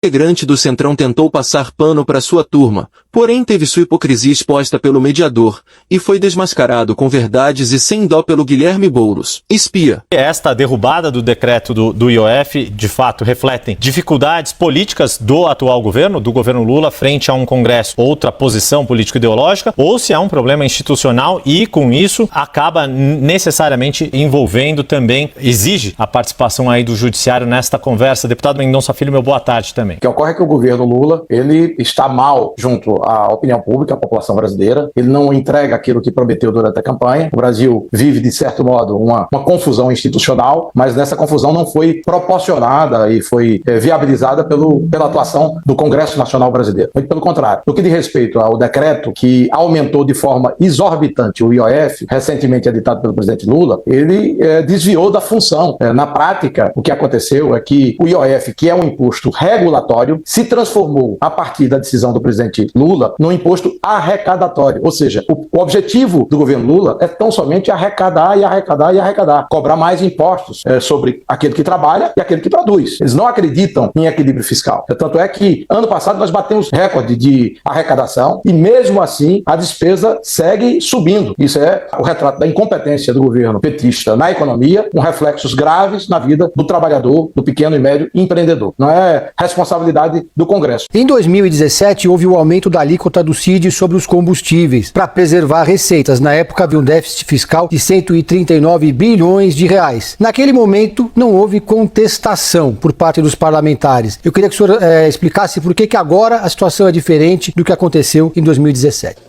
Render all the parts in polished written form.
integrante do Centrão tentou passar pano para sua turma, porém teve sua hipocrisia exposta pelo mediador, e foi desmascarado com verdades e sem dó pelo Guilherme Boulos, espia. Esta derrubada do decreto do IOF, de fato, refletem dificuldades políticas do atual governo, do governo Lula, frente a um Congresso, outra posição político-ideológica, ou se há um problema institucional e, com isso, acaba necessariamente envolvendo também, exige a participação aí do Judiciário nesta conversa. Deputado Mendonça Filho, meu boa tarde também. O que ocorre é que o governo Lula, ele está mal junto à opinião pública, à população brasileira, ele não entrega aquilo que prometeu durante a campanha. O Brasil vive, de certo modo, uma confusão institucional, mas essa confusão não foi proporcionada e foi viabilizada pela atuação do Congresso Nacional Brasileiro. Muito pelo contrário. No que diz respeito ao decreto que aumentou de forma exorbitante o IOF, recentemente editado pelo presidente Lula, ele desviou da função. Na prática, o que aconteceu é que o IOF, que é um imposto regulatório, se transformou, a partir da decisão do presidente Lula, num imposto arrecadatório. Ou seja, o objetivo do governo Lula é tão somente arrecadar e arrecadar e arrecadar. Cobrar mais impostos sobre aquele que trabalha e aquele que produz. Eles não acreditam em equilíbrio fiscal. Tanto é que, ano passado, nós batemos recorde de arrecadação e, mesmo assim, a despesa segue subindo. Isso é o retrato da incompetência do governo petista na economia, com reflexos graves na vida do trabalhador, do pequeno e médio empreendedor. Não é responsabilidade do Congresso. Em 2017, houve o aumento da alíquota do CID sobre os combustíveis para preservar receitas. Na época, havia um déficit fiscal de 139 bilhões de reais. Naquele momento, não houve contestação por parte dos parlamentares. Eu queria que o senhor explicasse por que agora a situação é diferente do que aconteceu em 2017.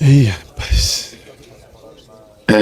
Ih, rapaz.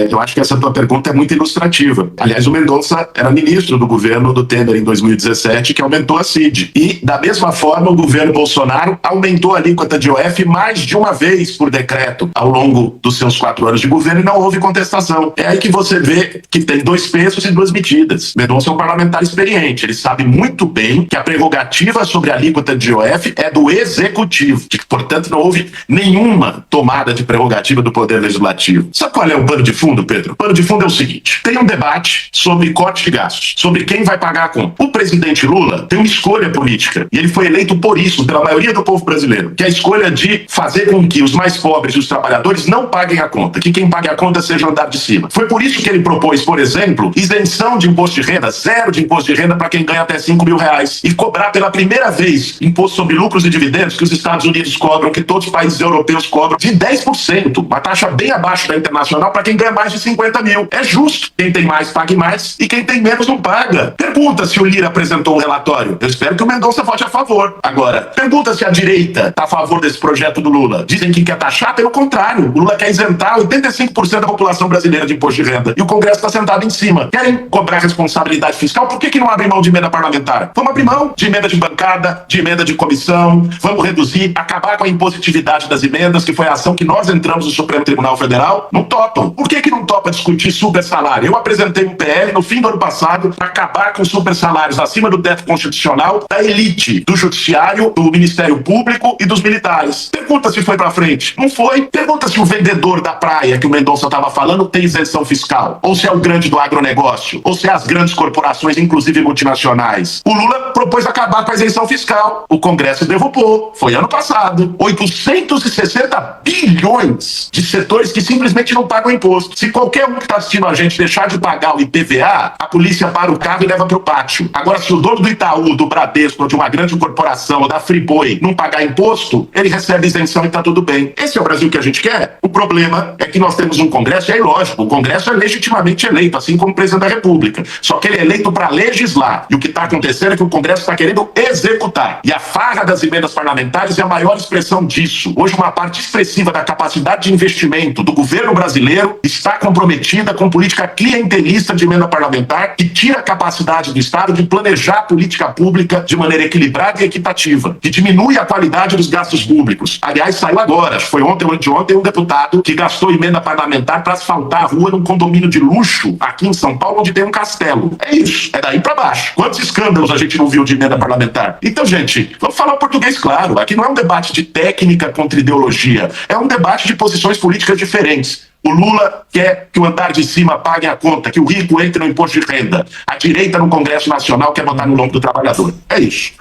Eu acho que essa tua pergunta é muito ilustrativa. Aliás, o Mendonça era ministro do governo do Temer em 2017, que aumentou a CID. E, da mesma forma, o governo Bolsonaro aumentou a alíquota de IOF mais de uma vez por decreto ao longo dos seus 4 anos de governo e não houve contestação. É aí que você vê que tem 2 pesos e 2 medidas. Mendonça é um parlamentar experiente. Ele sabe muito bem que a prerrogativa sobre a alíquota de IOF é do Executivo, que, portanto, não houve nenhuma tomada de prerrogativa do Poder Legislativo. Sabe qual é o pano de fundo, Pedro? O pano de fundo é o seguinte: tem um debate sobre corte de gastos, sobre quem vai pagar a conta. O presidente Lula tem uma escolha política, e ele foi eleito por isso, pela maioria do povo brasileiro, que é a escolha de fazer com que os mais pobres e os trabalhadores não paguem a conta, que quem pague a conta seja o andar de cima. Foi por isso que ele propôs, por exemplo, isenção de imposto de renda, 0 de imposto de renda para quem ganha até R$5.000, e cobrar pela primeira vez imposto sobre lucros e dividendos, que os Estados Unidos cobram, que todos os países europeus cobram, de 10%, uma taxa bem abaixo da internacional para quem ganha mais de 50 mil. É justo. Quem tem mais, pague mais, e quem tem menos, não paga. Pergunta se o Lira apresentou um relatório. Eu espero que o Mendonça vote a favor. Agora, pergunta se a direita está a favor desse projeto do Lula. Dizem que quer taxar, pelo contrário. O Lula quer isentar 85% da população brasileira de imposto de renda. E o Congresso está sentado em cima. Querem cobrar responsabilidade fiscal? Por que não abrem mão de emenda parlamentar? Vamos abrir mão de emenda de bancada, de emenda de comissão. Vamos reduzir, acabar com a impositividade das emendas, que foi a ação que nós entramos no Supremo Tribunal Federal. Não topam. Por que não topa discutir super salário? Eu apresentei um PL no fim do ano passado para acabar com super salários acima do teto constitucional da elite, do judiciário, do Ministério Público e dos militares. Pergunta se foi para frente. Não foi. Pergunta se o vendedor da praia que o Mendonça estava falando tem isenção fiscal. Ou se é o grande do agronegócio. Ou se é as grandes corporações, inclusive multinacionais. O Lula propôs acabar com a isenção fiscal. O Congresso derrubou. Foi ano passado. 860 bilhões de setores que simplesmente não pagam imposto. Se qualquer um que está assistindo a gente deixar de pagar o IPVA, a polícia para o carro e leva para o pátio. Agora, se o dono do Itaú, do Bradesco, ou de uma grande corporação, ou da Friboi, não pagar imposto, ele recebe isenção e está tudo bem. Esse é o Brasil que a gente quer? O problema é que nós temos um Congresso, e é ilógico, o Congresso é legitimamente eleito, assim como o presidente da República. Só que ele é eleito para legislar. E o que está acontecendo é que o Congresso está querendo executar. E a farra das emendas parlamentares é a maior expressão disso. Hoje, uma parte expressiva da capacidade de investimento do governo brasileiro está comprometida com política clientelista de emenda parlamentar, que tira a capacidade do Estado de planejar a política pública de maneira equilibrada e equitativa, que diminui a qualidade dos gastos públicos. Aliás, saiu agora, acho que foi ontem ou anteontem, um deputado que gastou emenda parlamentar para asfaltar a rua num condomínio de luxo aqui em São Paulo, onde tem um castelo. É isso, é daí para baixo. Quantos escândalos a gente não viu de emenda parlamentar? Então, gente, vamos falar o português claro. Aqui não é um debate de técnica contra ideologia, é um debate de posições políticas diferentes. O Lula quer que o andar de cima pague a conta, que o rico entre no imposto de renda. A direita no Congresso Nacional quer botar no nome do trabalhador. É isso.